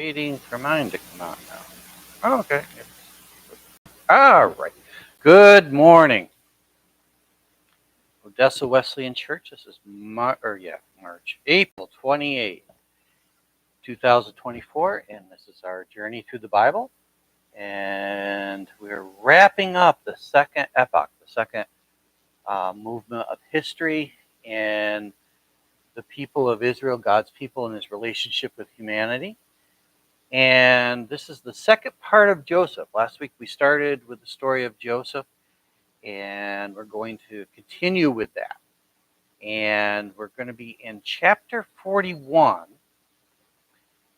Waiting for mine to come out now. Oh, okay. All right. Good morning, Odessa Wesleyan Church. This is March, April 28th, 2024, and this is our journey through the Bible. And we're wrapping up the second epoch, the second movement of history, and the people of Israel, God's people, and his relationship with humanity. And this is the second part of Joseph. Last week we started with the story of Joseph, and we're going to continue with that. And we're going to be in chapter 41,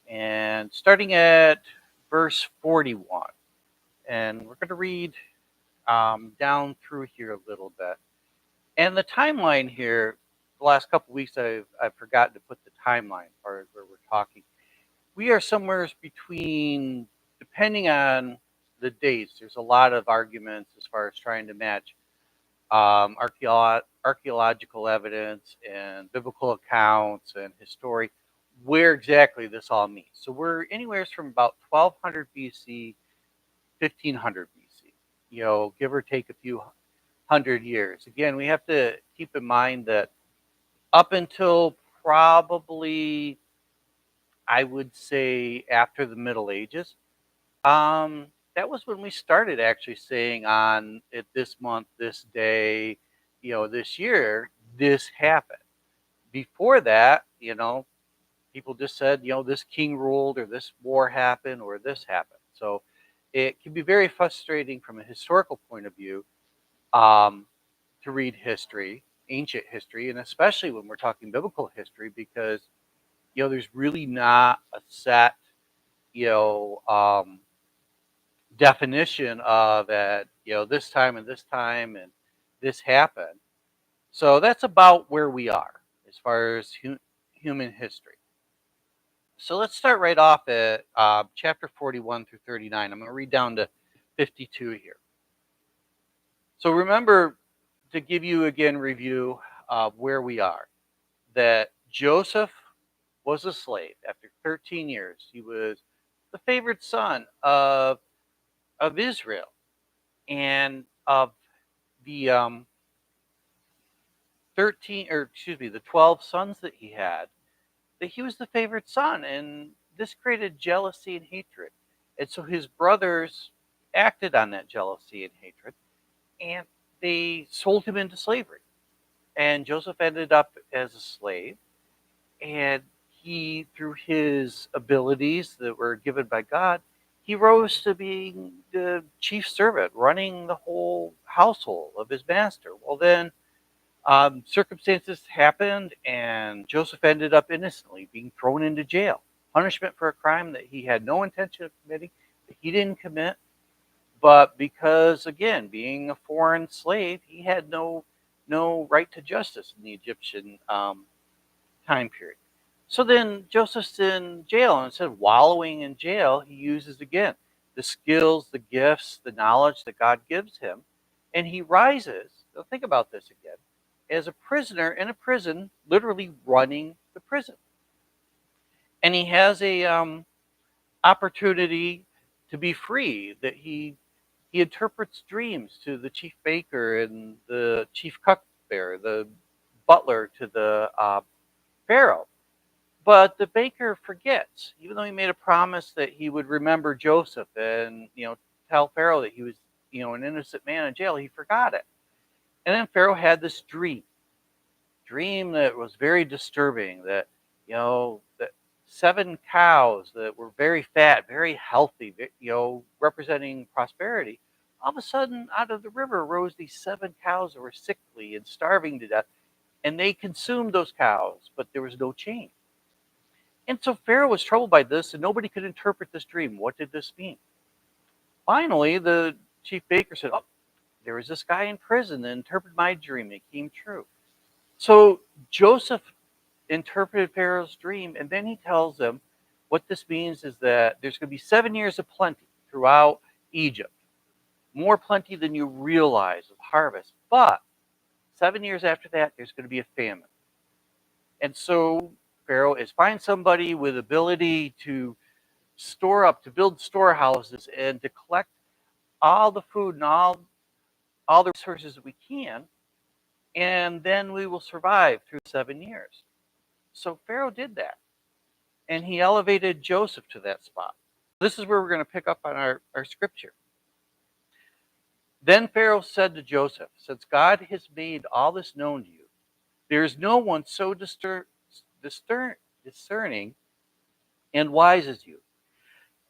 and starting at verse 41. And we're going to read down through here a little bit. And the timeline here, the last couple of weeks I've forgotten to put the timeline part where we're talking. We are somewhere between, depending on the dates, there's a lot of arguments as far as trying to match archaeological evidence and biblical accounts and history, where exactly this all means. So we're anywhere from about 1200 BC, 1500 BC, give or take a few hundred years. Again, we have to keep in mind that up until probably, I would say, after the Middle Ages, that was when we started actually saying on it this month, this day, this year, this happened. Before that, people just said, this king ruled, or this war happened, or this happened. So it can be very frustrating from a historical point of view to read history, ancient history, and especially when we're talking biblical history, because there's really not a set, definition of at this time and this time and this happened. So that's about where we are as far as human history. So let's start right off at chapter 41 through 39. I'm going to read down to 52 here. So remember, to give you again review of where we are, that Joseph was a slave after 13 years. He was the favored son of Israel, and of the 12 sons that he had, that he was the favorite son, and this created jealousy and hatred. And so his brothers acted on that jealousy and hatred, and they sold him into slavery. And Joseph ended up as a slave, and he, through his abilities that were given by God, he rose to being the chief servant, running the whole household of his master. Well, then circumstances happened, and Joseph ended up innocently being thrown into jail. Punishment for a crime that he had no intention of committing, that he didn't commit. But because, again, being a foreign slave, he had no right to justice in the Egyptian time period. So then Joseph's in jail, and instead of wallowing in jail, he uses again the skills, the gifts, the knowledge that God gives him, and he rises. Now think about this again, as a prisoner in a prison, literally running the prison, and he has a opportunity to be free. That he interprets dreams to the chief baker and the chief cupbearer, the butler to the Pharaoh. But the baker forgets, even though he made a promise that he would remember Joseph and, tell Pharaoh that he was, an innocent man in jail. He forgot it. And then Pharaoh had this dream that was very disturbing, that, that 7 cows that were very fat, very healthy, representing prosperity. All of a sudden, out of the river rose these 7 cows that were sickly and starving to death. And they consumed those cows, but there was no change. And so Pharaoh was troubled by this, and nobody could interpret this dream. What did this mean? Finally, the chief baker said, "Oh, there was this guy in prison that interpreted my dream. It came true." So Joseph interpreted Pharaoh's dream, and then he tells them what this means is that there's going to be 7 years of plenty throughout Egypt. More plenty than you realize of harvest. But 7 years after that, there's going to be a famine. And so Pharaoh is, find somebody with ability to store up, to build storehouses, and to collect all the food and all the resources that we can, and then we will survive through 7 years. So Pharaoh did that, and he elevated Joseph to that spot. This is where we're going to pick up on our scripture. Then Pharaoh said to Joseph, since God has made all this known to you, there is no one so discerning and wise as you.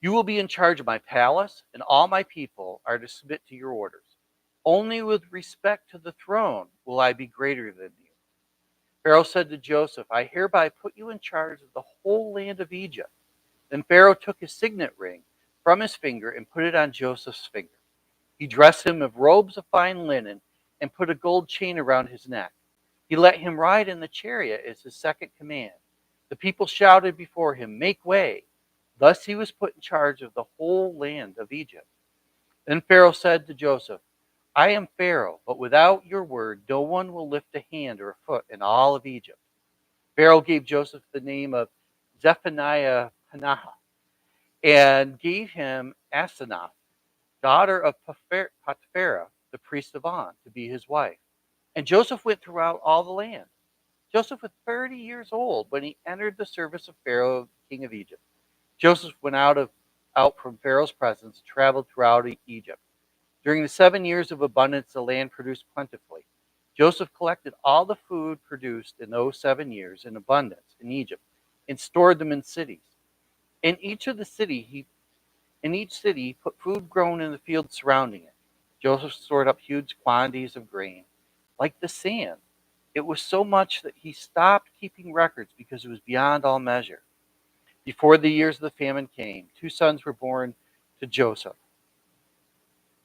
You will be in charge of my palace, and all my people are to submit to your orders. Only with respect to the throne will I be greater than you. Pharaoh said to Joseph, I hereby put you in charge of the whole land of Egypt. Then Pharaoh took his signet ring from his finger and put it on Joseph's finger. He dressed him with robes of fine linen and put a gold chain around his neck. He let him ride in the chariot as his second command. The people shouted before him, make way. Thus he was put in charge of the whole land of Egypt. Then Pharaoh said to Joseph, I am Pharaoh, but without your word, no one will lift a hand or a foot in all of Egypt. Pharaoh gave Joseph the name of Zephaniah Panaha and gave him Asenath, daughter of Potipharah, the priest of On, to be his wife. And Joseph went throughout all the land. Joseph was 30 years old when he entered the service of Pharaoh, king of Egypt. Joseph went out from Pharaoh's presence, traveled throughout Egypt. During the 7 years of abundance, the land produced plentifully. Joseph collected all the food produced in those 7 years in abundance in Egypt and stored them in cities. In each city, he put food grown in the fields surrounding it. Joseph stored up huge quantities of grain, like the sand. It was so much that he stopped keeping records because it was beyond all measure. Before the years of the famine came, 2 sons were born to Joseph.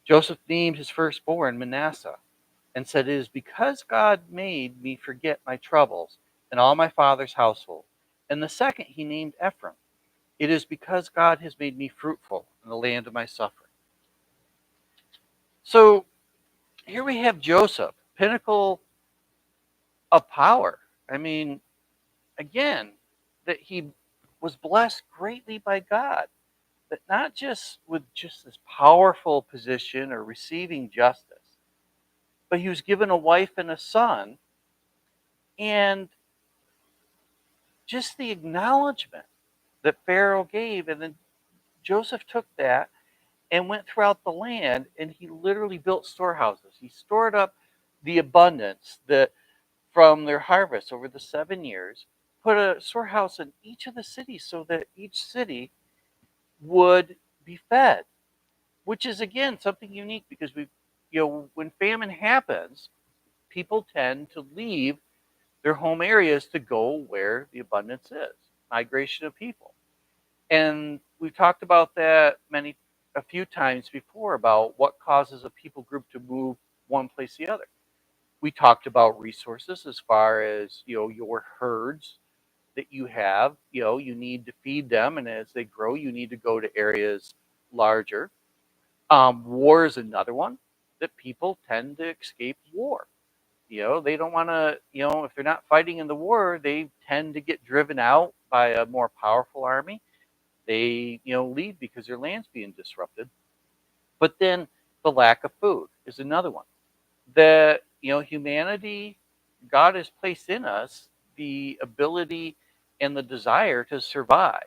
Joseph named his firstborn Manasseh and said, it is because God made me forget my troubles and all my father's household. And the second he named Ephraim. It is because God has made me fruitful in the land of my suffering. So here we have Joseph, pinnacle of power. I mean, again, that he was blessed greatly by God, that not just with just this powerful position or receiving justice, but he was given a wife and a son, and just the acknowledgement that Pharaoh gave. And then Joseph took that and went throughout the land, and he literally built storehouses. He stored up the abundance that from their harvest over the 7 years, put a storehouse in each of the cities so that each city would be fed, which is again something unique because when famine happens, people tend to leave their home areas to go where the abundance is, migration of people. And we've talked about that a few times before about what causes a people group to move one place to the other. We talked about resources as far as, your herds that you have, you need to feed them. And as they grow, you need to go to areas larger. War is another one that people tend to escape war. They don't want to, if they're not fighting in the war, they tend to get driven out by a more powerful army. They, leave because their land's being disrupted. But then the lack of food is another one. That, humanity, God has placed in us the ability and the desire to survive.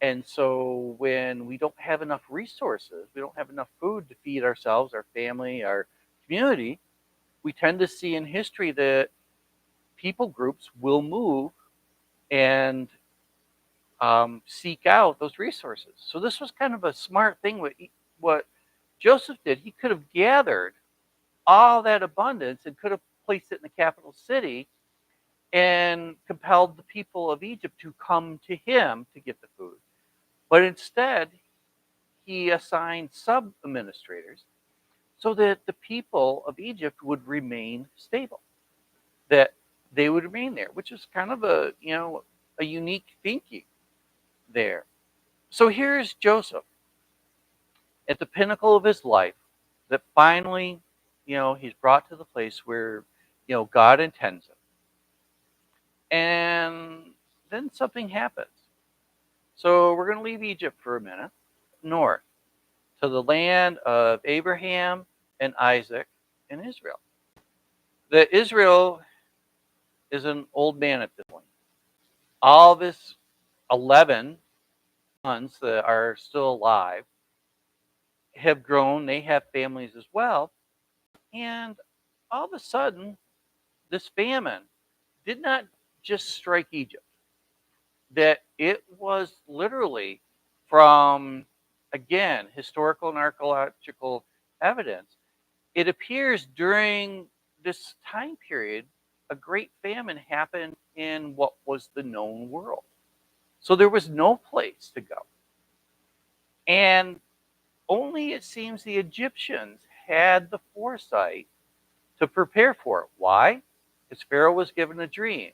And so when we don't have enough resources, we don't have enough food to feed ourselves, our family, our community, we tend to see in history that people groups will move and seek out those resources. So this was kind of a smart thing. What Joseph did, he could have gathered all that abundance and could have placed it in the capital city and compelled the people of Egypt to come to him to get the food. But instead, he assigned sub-administrators so that the people of Egypt would remain stable, that they would remain there, which is kind of a unique thinking there. So here's Joseph at the pinnacle of his life, that finally, he's brought to the place where, God intends him. And then something happens. So we're going to leave Egypt for a minute, north to the land of Abraham and Isaac and Israel. The Israel is an old man at this point. All of his 11 sons that are still alive have grown, they have families as well. And all of a sudden, this famine did not just strike Egypt, that it was literally from, again, historical and archaeological evidence. It appears during this time period, a great famine happened in what was the known world. So there was no place to go. And only it seems the Egyptians had the foresight to prepare for it. Why? Because Pharaoh was given a dream,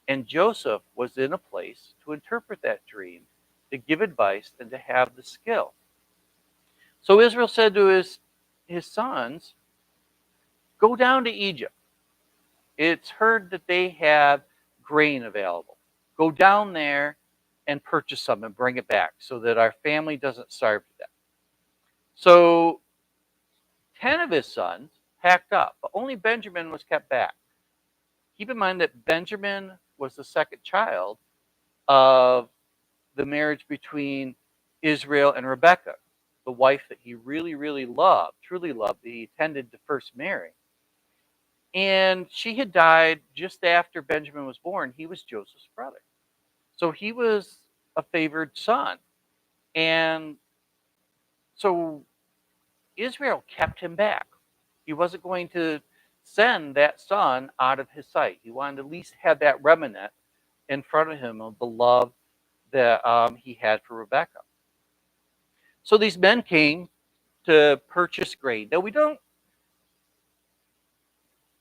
and Joseph was in a place to interpret that dream, to give advice, and to have the skill. So Israel said to his sons, go down to Egypt. It's heard that they have grain available. Go down there and purchase some and bring it back so that our family doesn't starve to death. So 10 of his sons packed up, but only Benjamin was kept back. Keep in mind that Benjamin was the second child of the marriage between Israel and Rebekah, the wife that he really, really loved, truly loved, that he intended to first marry. And she had died just after Benjamin was born. He was Joseph's brother. So he was a favored son. And so Israel kept him back. He wasn't going to send that son out of his sight. He wanted to at least have that remnant in front of him of the love that he had for Rebekah. So these men came to purchase grain. Now we don't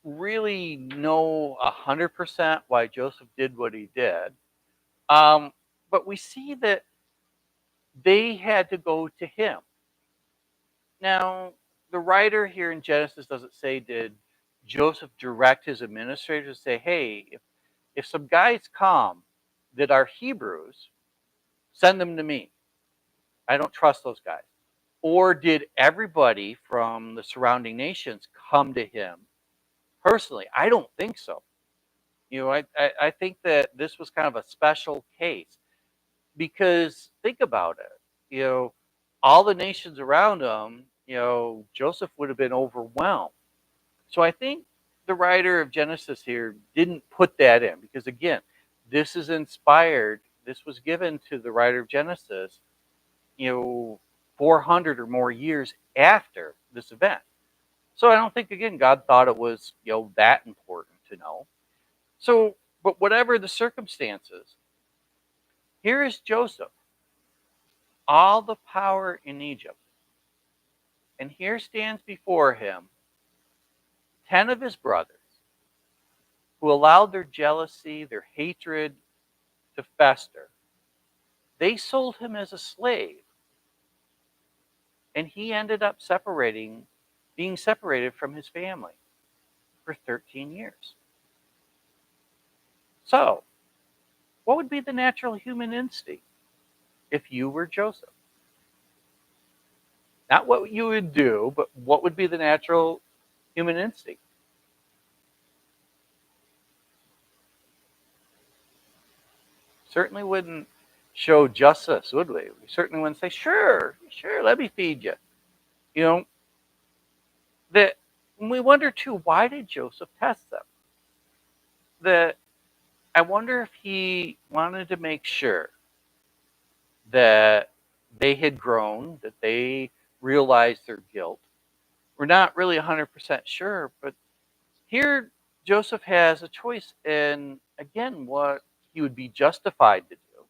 really know 100% why Joseph did what he did, but we see that they had to go to him. Now, the writer here in Genesis doesn't say, did Joseph direct his administrators to say, hey, if some guys come that are Hebrews, send them to me. I don't trust those guys. Or did everybody from the surrounding nations come to him personally? I don't think so. I think that this was kind of a special case because think about it. All the nations around him, Joseph would have been overwhelmed. So I think the writer of Genesis here didn't put that in because, again, this is inspired. This was given to the writer of Genesis, 400 or more years after this event. So I don't think, again, God thought it was, that important to know. So, but whatever the circumstances, here is Joseph, all the power in Egypt. And here stands before him 10 of his brothers who allowed their jealousy, their hatred to fester. They sold him as a slave. And he ended up being separated from his family for 13 years. So, what would be the natural human instinct if you were Joseph? Not what you would do, but what would be the natural human instinct? Certainly wouldn't show justice, would we? We certainly wouldn't say, sure, let me feed you. That we wonder too, why did Joseph test them? That I wonder if he wanted to make sure that they had grown, that they realized their guilt. We're not really 100% sure, but here Joseph has a choice in, again, what he would be justified to do.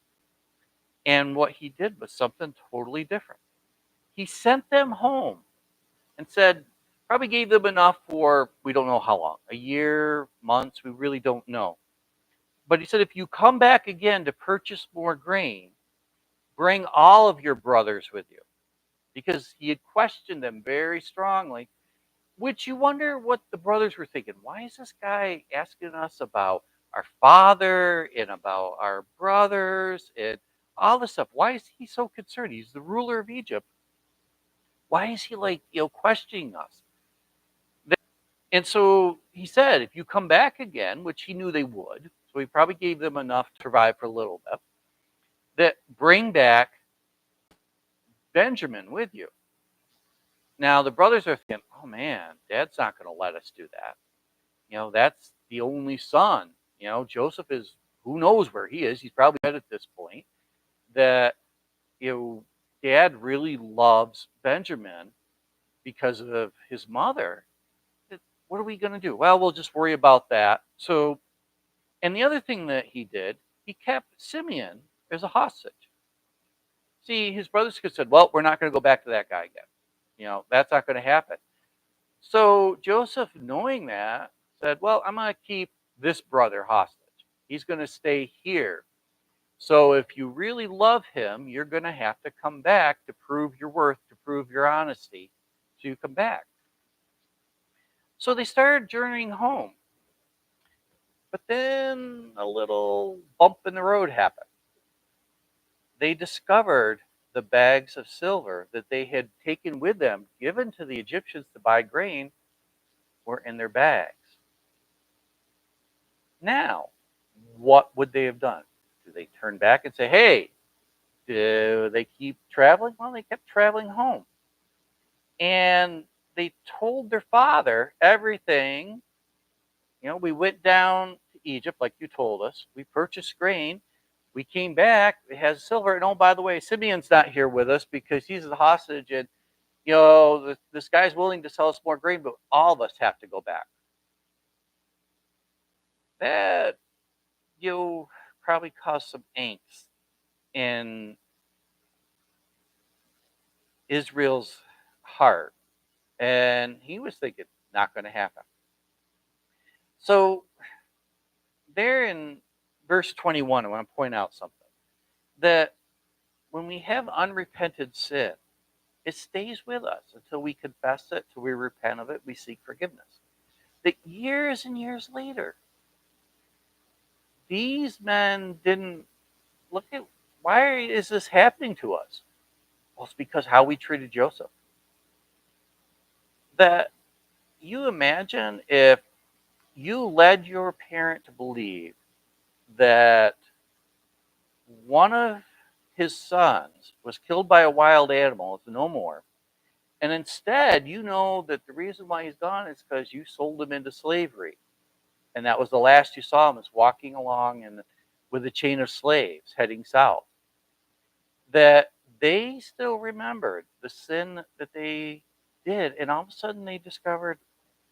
And what he did was something totally different. He sent them home and said, probably gave them enough for, we don't know how long, a year, months, we really don't know. But he said, if you come back again to purchase more grain, bring all of your brothers with you. Because he had questioned them very strongly, which you wonder what the brothers were thinking. Why is this guy asking us about our father and about our brothers and all this stuff. Why is he so concerned? He's the ruler of Egypt. Why is he like, questioning us? And so he said, if you come back again, which he knew they would, so he probably gave them enough to survive for a little bit, that bring back Benjamin with you. Now the brothers are thinking, oh man, Dad's not going to let us do that. That's the only son. Joseph is, who knows where he is. He's probably dead at this point. That, Dad really loves Benjamin because of his mother. What are we going to do? Well, we'll just worry about that. So, and the other thing that he did, he kept Simeon as a hostage. See, his brothers could have said, well, we're not going to go back to that guy again. That's not going to happen. So Joseph, knowing that, said, well, I'm going to keep this brother hostage. He's going to stay here. So if you really love him, you're going to have to come back to prove your worth, to prove your honesty. So you come back. So they started journeying home. But then a little bump in the road happened. They discovered the bags of silver that they had taken with them, given to the Egyptians to buy grain, were in their bags. Now, what would they have done? Do they turn back and say, hey, do they keep traveling? Well, they kept traveling home. And they told their father everything. We went down to Egypt, like you told us. We purchased grain. We came back. It has silver. And oh, by the way, Simeon's not here with us because he's a hostage. And, this guy's willing to sell us more grain, but all of us have to go back. That, probably caused some angst in Israel's heart. And he was thinking, not going to happen. So there in verse 21, I want to point out something. That when we have unrepented sin, it stays with us until we confess it, till we repent of it, we seek forgiveness. That years and years later, these men didn't look at, why is this happening to us? Well, it's because how we treated Joseph. That you imagine if you led your parent to believe that one of his sons was killed by a wild animal, it's no more, and instead you know that the reason why he's gone is because you sold him into slavery, and that was the last you saw him, is walking along and with a chain of slaves heading south. That they still remembered the sin that they did, and all of a sudden they discovered,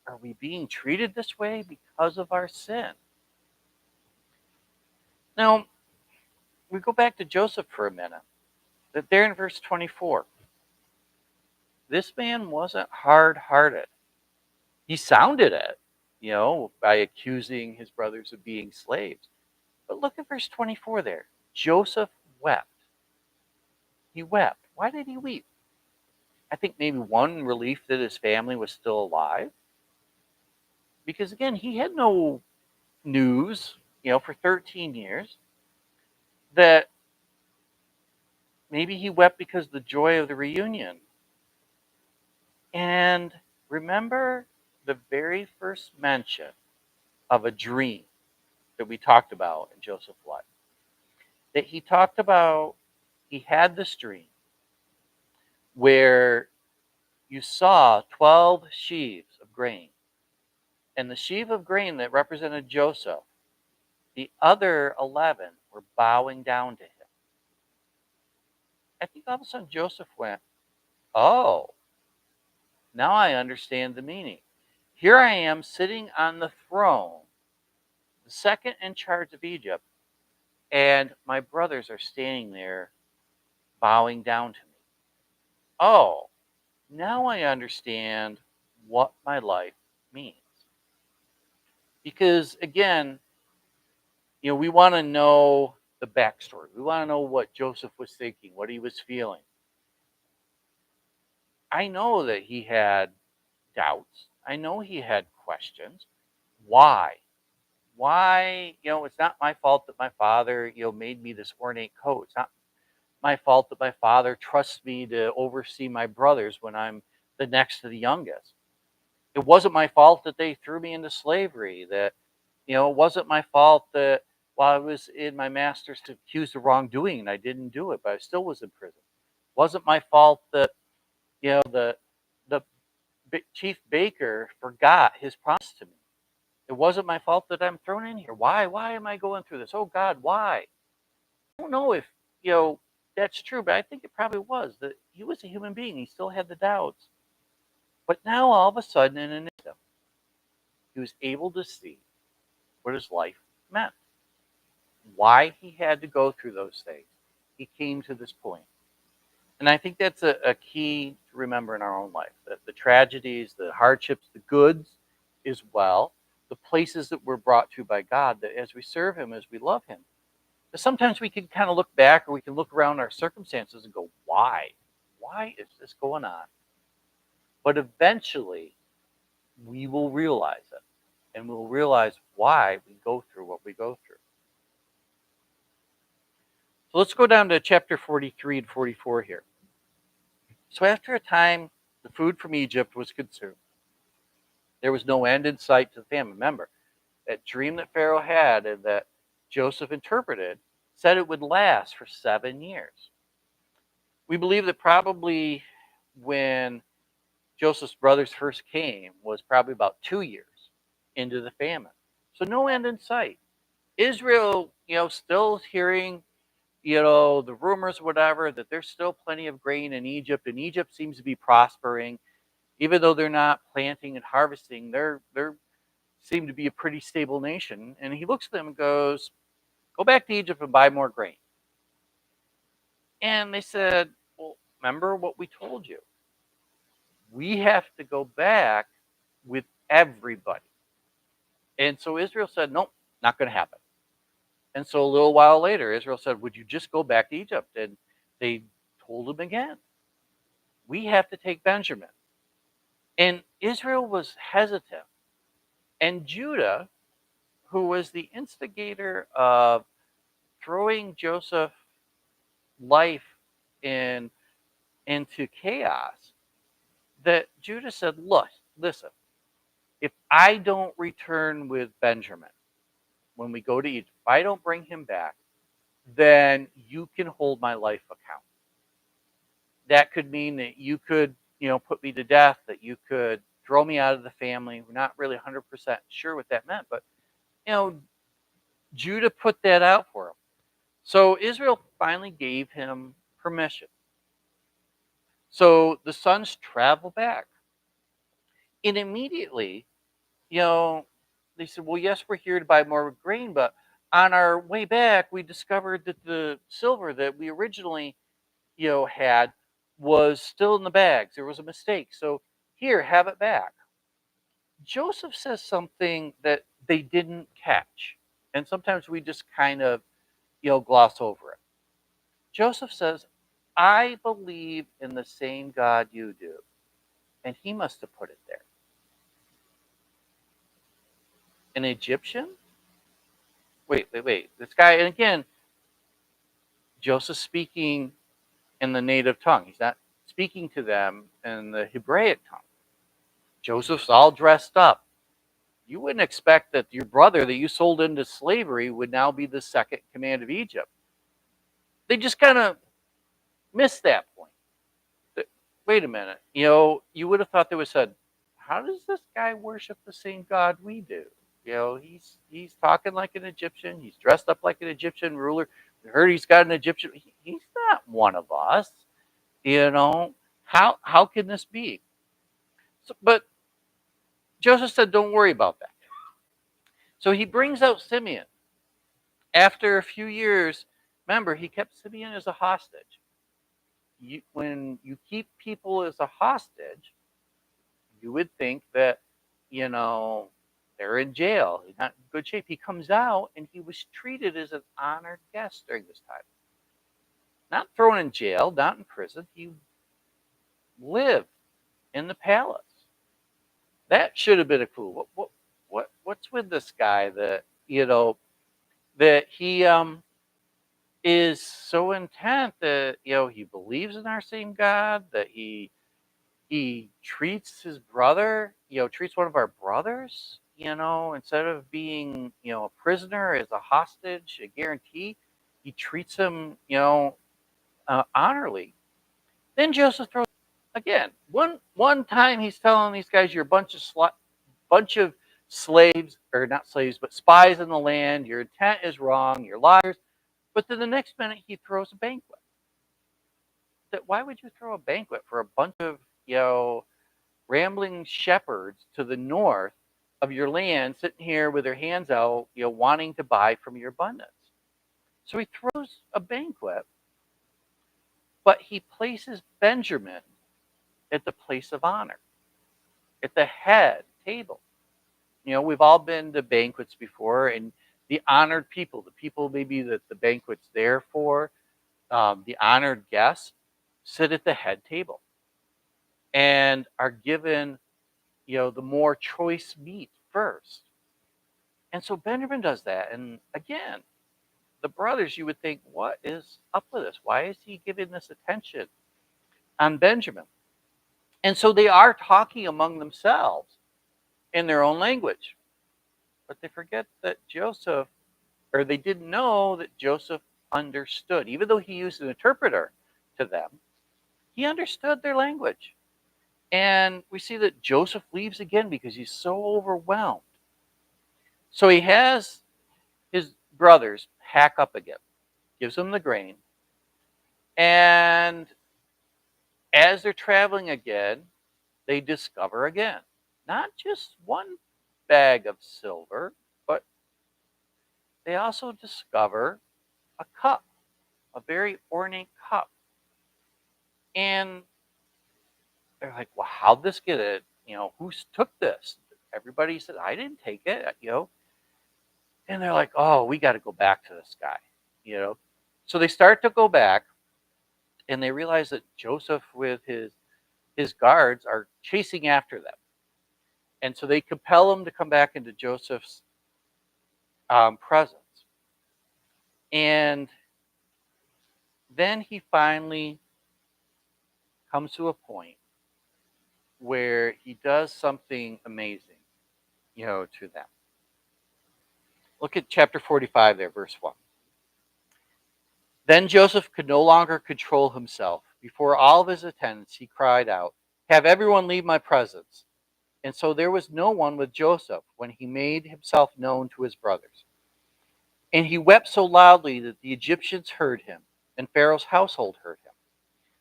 are we being treated this way because of our sin? Now, we go back to Joseph for a minute. That there in verse 24, this man wasn't hard-hearted. He sounded it, by accusing his brothers of being slaves. But look at verse 24 there. Joseph wept. He wept. Why did he weep? I think maybe one, relief that his family was still alive. Because again, he had no news, for 13 years. That maybe he wept because of the joy of the reunion. And remember the very first mention of a dream that we talked about in Joseph's life. That he talked about, he had this dream where you saw 12 sheaves of grain. And the sheaf of grain that represented Joseph, the other 11 were bowing down to him. I think all of a sudden Joseph went, oh, now I understand the meaning. Here I am sitting on the throne, the second in charge of Egypt, and my brothers are standing there bowing down to me. Oh, now I understand what my life means. Because again, we want to know the backstory. We want to know what Joseph was thinking, what he was feeling. I know that he had doubts. I know he had questions. Why? Why, it's not my fault that my father, made me this ornate coat. It's not my fault that my father trusts me to oversee my brothers when I'm the next to the youngest. It wasn't my fault that they threw me into slavery. That, it wasn't my fault that while I was in my master's accused of wrongdoing and I didn't do it, but I still was in prison. It wasn't my fault that, the chief baker forgot his promise to me. It wasn't my fault that I'm thrown in here. Why? Why am I going through this? Oh God, why? I don't know if, you know, that's true, but I think it probably was that he was a human being. He still had the doubts. But now all of a sudden in an instant, he was able to see what his life meant, why he had to go through those things. He came to this point. And I think that's a key to remember in our own life, that the tragedies, the hardships, the goods as well, the places that we're brought to by God, that as we serve him, as we love him, that sometimes we can kind of look back or we can look around our circumstances and go, why? Why is this going on? But eventually we will realize it, and we'll realize why we go through what we go through. So let's go down to chapter 43 and 44 here. So after a time, the food from Egypt was consumed. There was no end in sight to the famine. Remember, that dream that Pharaoh had and that Joseph interpreted said it would last for 7 years. We believe that probably when Joseph's brothers first came was probably about 2 years into the famine. So no end in sight. Israel, still hearing, the rumors, whatever, that there's still plenty of grain in Egypt, and Egypt seems to be prospering. Even though they're not planting and harvesting, they're seem to be a pretty stable nation. And he looks at them and goes, go back to Egypt and buy more grain. And they said, well, remember what we told you. We have to go back with everybody. And so Israel said, nope, not going to happen. And so a little while later, Israel said, would you just go back to Egypt? And they told him again, we have to take Benjamin. And Israel was hesitant. And Judah, who was the instigator of throwing Joseph's life into chaos, that Judah said, look, listen, if I don't return with Benjamin when we go to Egypt, if I don't bring him back, then you can hold my life account. That could mean that you could, put me to death, that you could throw me out of the family. We're not really 100% sure what that meant, but, Judah put that out for him. So Israel finally gave him permission. So the sons travel back. And immediately, they said, well, yes, we're here to buy more grain, but on our way back, we discovered that the silver that we originally, had was still in the bags. There was a mistake. So here, have it back. Joseph says something that they didn't catch. And sometimes we just kind of, gloss over it. Joseph says, I believe in the same God you do. And he must have put it there. An Egyptian? Wait. This guy, and again, Joseph's speaking in the native tongue. He's not speaking to them in the Hebraic tongue. Joseph's all dressed up. You wouldn't expect that your brother that you sold into slavery would now be the second command of Egypt. They just kind of missed that point. Wait a minute. You would have thought they would have said, how does this guy worship the same God we do? He's talking like an Egyptian. He's dressed up like an Egyptian ruler. We heard he's got an Egyptian. He's not one of us. How can this be? So, but Joseph said, don't worry about that. So he brings out Simeon. After a few years, remember, he kept Simeon as a hostage. When you keep people as a hostage, you would think that, they're in jail. He's not in good shape. He comes out and he was treated as an honored guest during this time. Not thrown in jail, not in prison. He lived in the palace. That should have been a clue. What's with this guy that, that he is so intent that he believes in our same God, that he treats his brother, treats one of our brothers, instead of being, a prisoner as a hostage, a guarantee, he treats him, honorably. Then Joseph throws again. One time he's telling these guys, "You're a bunch of slaves, or not slaves, but spies in the land. Your intent is wrong. You're liars." But then the next minute he throws a banquet. That why would you throw a banquet for a bunch of rambling shepherds to the north of your land, sitting here with their hands out, wanting to buy from your abundance? So he throws a banquet, but he places Benjamin at the place of honor, at the head table. We've all been to banquets before, and the honored people, the people maybe that the banquet's there for, the honored guests, sit at the head table and are given, the more choice meat first. And so Benjamin does that. And again, the brothers, you would think, what is up with this? Why is he giving this attention on Benjamin? And so they are talking among themselves in their own language. But they forget that Joseph, or they didn't know that Joseph understood. Even though he used an interpreter to them, he understood their language. And we see that Joseph leaves again because he's so overwhelmed. So he has his brothers pack up again, gives them the grain. And as they're traveling again, they discover again, not just one bag of silver, but they also discover a cup, a very ornate cup. And they're like, well, how'd this get it? Who took this? Everybody said, I didn't take it. And they're like, oh, we got to go back to this guy. So they start to go back, and they realize that Joseph with his guards are chasing after them. And so they compel him to come back into Joseph's presence. And then he finally comes to a point where he does something amazing, to them. Look at chapter 45 there, verse 1. Then Joseph could no longer control himself. Before all of his attendants, he cried out, have everyone leave my presence. And so there was no one with Joseph when he made himself known to his brothers. And he wept so loudly that the Egyptians heard him, and Pharaoh's household heard him.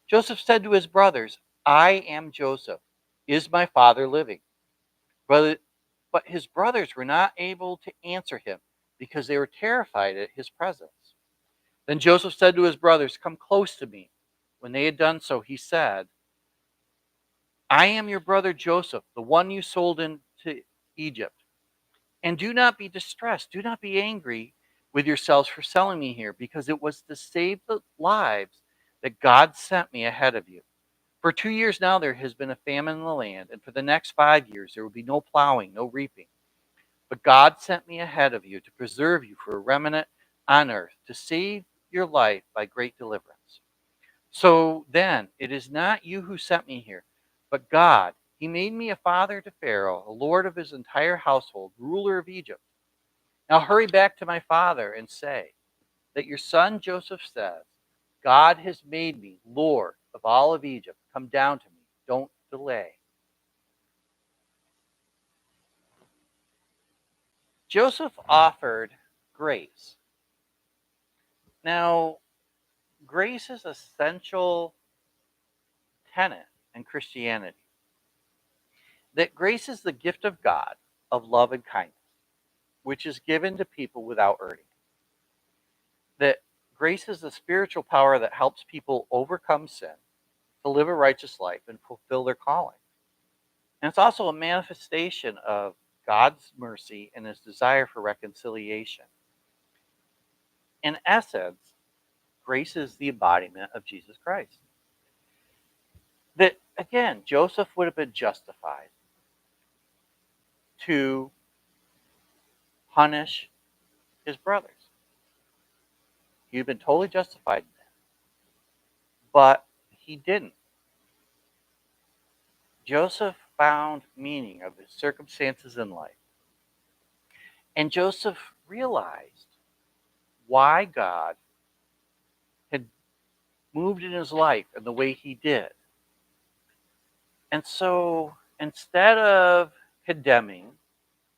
Joseph said to his brothers, I am Joseph. Is my father living? But his brothers were not able to answer him because they were terrified at his presence. Then Joseph said to his brothers, come close to me. When they had done so, he said, I am your brother Joseph, the one you sold into Egypt. And do not be distressed. Do not be angry with yourselves for selling me here, because it was to save the lives that God sent me ahead of you. For 2 years now there has been a famine in the land, and for the next 5 years there will be no plowing, no reaping. But God sent me ahead of you to preserve you for a remnant on earth, to save your life by great deliverance. So then, it is not you who sent me here, but God. He made me a father to Pharaoh, a lord of his entire household, ruler of Egypt. Now hurry back to my father and say that your son Joseph says, God has made me Lord of all of Egypt. Come down to me. Don't delay. Joseph offered grace. Now, grace is an essential tenet in Christianity. That grace is the gift of God of love and kindness, which is given to people without earning. That grace is the spiritual power that helps people overcome sin, to live a righteous life, and fulfill their calling. And it's also a manifestation of God's mercy and his desire for reconciliation. In essence, grace is the embodiment of Jesus Christ. That, again, Joseph would have been justified to punish his brothers. He'd been totally justified in that. But he didn't. Joseph found meaning of his circumstances in life. And Joseph realized why God had moved in his life in the way he did. And so instead of condemning,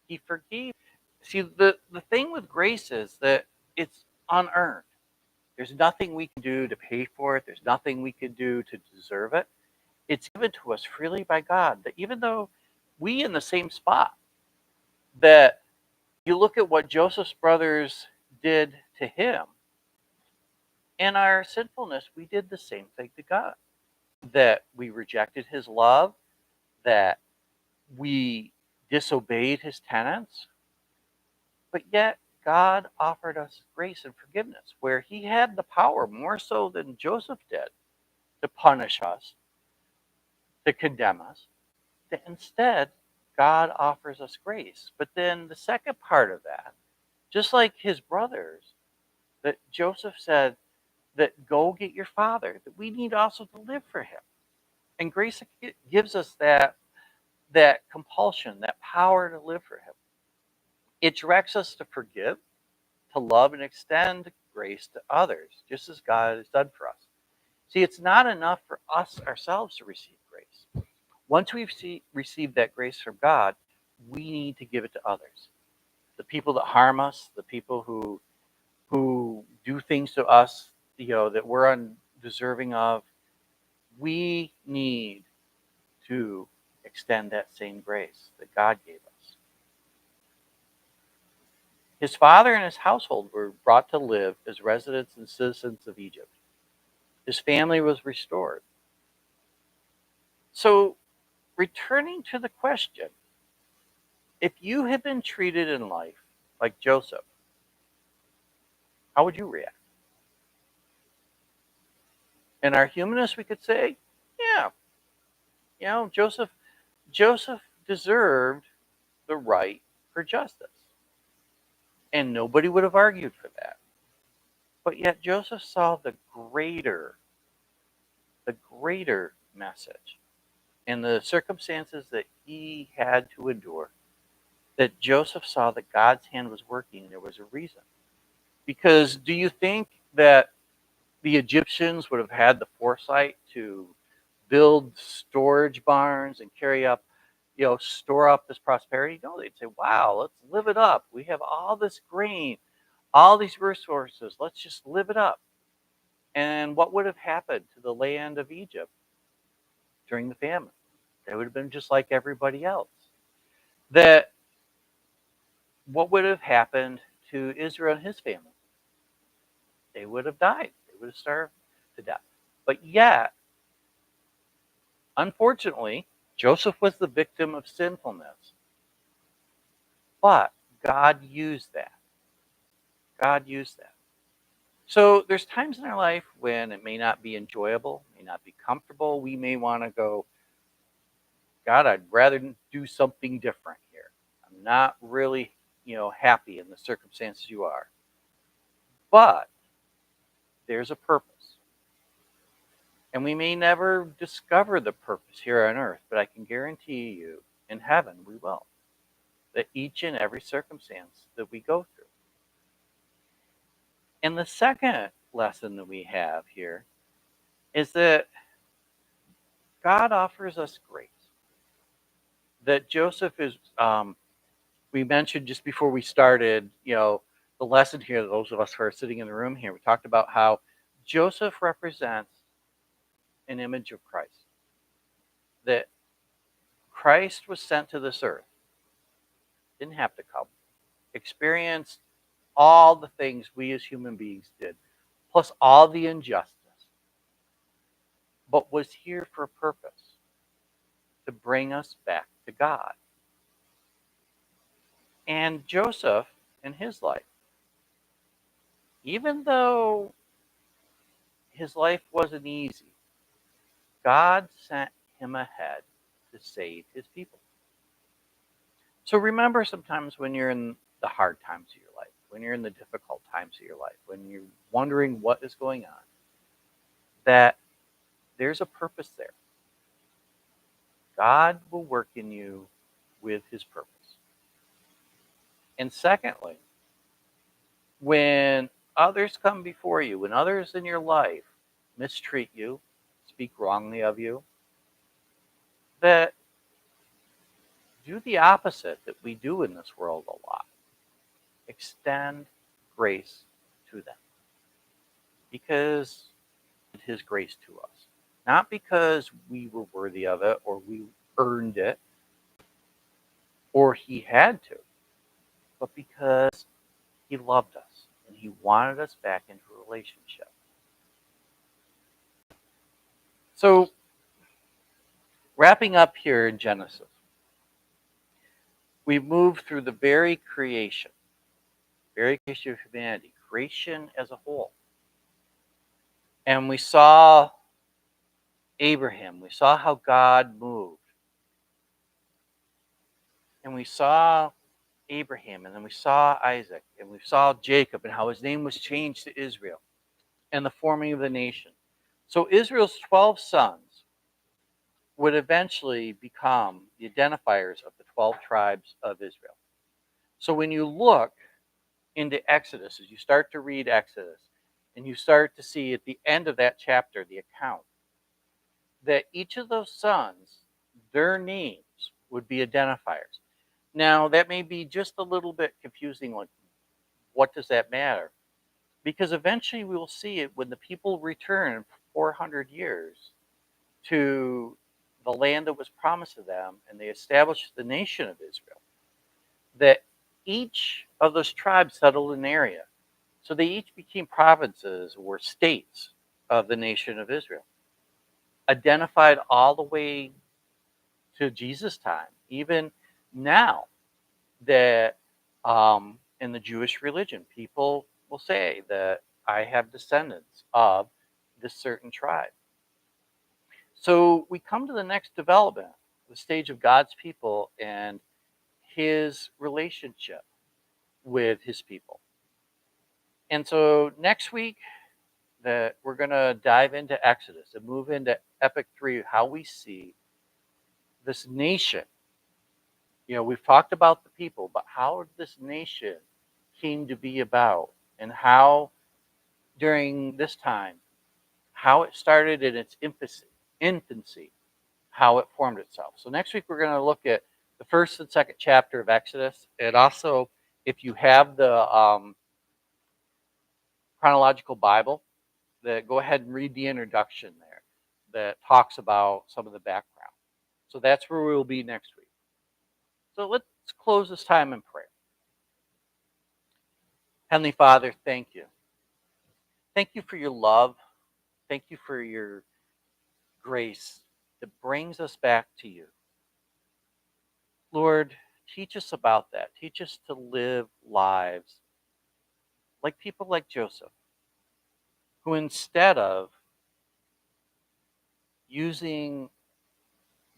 he forgave. See, the thing with grace is that it's unearned. There's nothing we can do to pay for it. There's nothing we can do to deserve it. It's given to us freely by God. That even though we in the same spot, that you look at what Joseph's brothers did to him, in our sinfulness, we did the same thing to God. That we rejected his love, that we disobeyed his tenets, but yet God offered us grace and forgiveness where he had the power, more so than Joseph did, to punish us, to condemn us. That instead, God offers us grace. But then the second part of that, just like his brothers, that Joseph said that go get your father, that we need also to live for him. And grace gives us that compulsion, that power to live for him. It directs us to forgive, to love, and extend grace to others, just as God has done for us. See, it's not enough for us ourselves to receive grace. Once we've received that grace from God, we need to give it to others. The people that harm us, the people who do things to us, that we're undeserving of, we need to extend that same grace that God gave us. His father and his household were brought to live as residents and citizens of Egypt. His family was restored. So, returning to the question, if you had been treated in life like Joseph, how would you react? In our humanness, we could say, yeah, Joseph deserved the right for justice. And nobody would have argued for that. But yet Joseph saw the greater message in the circumstances that he had to endure. That Joseph saw that God's hand was working, and there was a reason. Because do you think that the Egyptians would have had the foresight to build storage barns and store up this prosperity? No, they'd say, wow, let's live it up. We have all this grain, all these resources. Let's just live it up. And what would have happened to the land of Egypt during the famine? They would have been just like everybody else. That what would have happened to Israel and his family? They would have died. They would have starved to death. But yet, unfortunately, Joseph was the victim of sinfulness. But God used that. God used that. So there's times in our life when it may not be enjoyable, may not be comfortable. We may want to go, God, I'd rather do something different here. I'm not really, happy in the circumstances you are. But there's a purpose. And we may never discover the purpose here on earth, but I can guarantee you in heaven we will. That each and every circumstance that we go through. And the second lesson that we have here is that God offers us grace. That Joseph is, we mentioned just before we started, the lesson here, those of us who are sitting in the room here, we talked about how Joseph represents an image of Christ. That Christ was sent to this earth, didn't have to come, experienced all the things we as human beings did, plus all the injustice, but was here for a purpose, to bring us back to God. And Joseph, in his life, even though his life wasn't easy, God sent him ahead to save his people. So remember sometimes when you're in the hard times of your life, when you're in the difficult times of your life, when you're wondering what is going on, that there's a purpose there. God will work in you with his purpose. And secondly, when others come before you, when others in your life mistreat you, speak wrongly of you, that do the opposite that we do in this world a lot. Extend grace to them. Because his grace to us. Not because we were worthy of it or we earned it or he had to, but because he loved us and he wanted us back into a relationship. So, wrapping up here in Genesis, we've moved through the very creation of humanity, creation as a whole. And we saw Abraham, we saw how God moved. And we saw Abraham, and then we saw Isaac, and we saw Jacob, and how his name was changed to Israel, and the forming of the nation. So Israel's 12 sons would eventually become the identifiers of the 12 tribes of Israel. So when you look into Exodus, as you start to read Exodus, and you start to see at the end of that chapter the account, that each of those sons, their names would be identifiers. Now, that may be just a little bit confusing, like, what does that matter? Because eventually we will see it when the people return 400 years to the land that was promised to them and they established the nation of Israel, that each of those tribes settled an area. So they each became provinces or states of the nation of Israel, identified all the way to Jesus' time, even now that in the Jewish religion, people will say that I have descendants of this certain tribe. So we come to the next development, the stage of God's people and his relationship with his people. And so next week, that we're going to dive into Exodus and move into Epic 3, how we see this nation. You know, we've talked about the people, but how this nation came to be about and how during this time, how it started in its infancy, how it formed itself. So next week we're going to look at the first and second chapter of Exodus, and also if you have the chronological Bible, that go ahead and read the introduction there that talks about some of the background. So that's where we will be next week. So let's close this time in prayer. Heavenly Father, thank you. Thank you for your love. Thank you for your grace that brings us back to you. Lord, teach us about that. Teach us to live lives like people like Joseph, who instead of using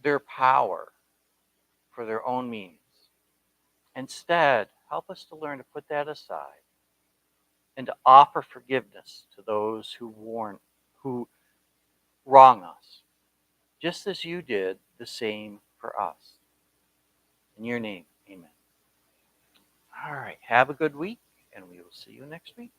their power for their own means, instead help us to learn to put that aside and to offer forgiveness to those who wrong us, just as you did the same for us. In your name, amen. All right, have a good week, and we will see you next week.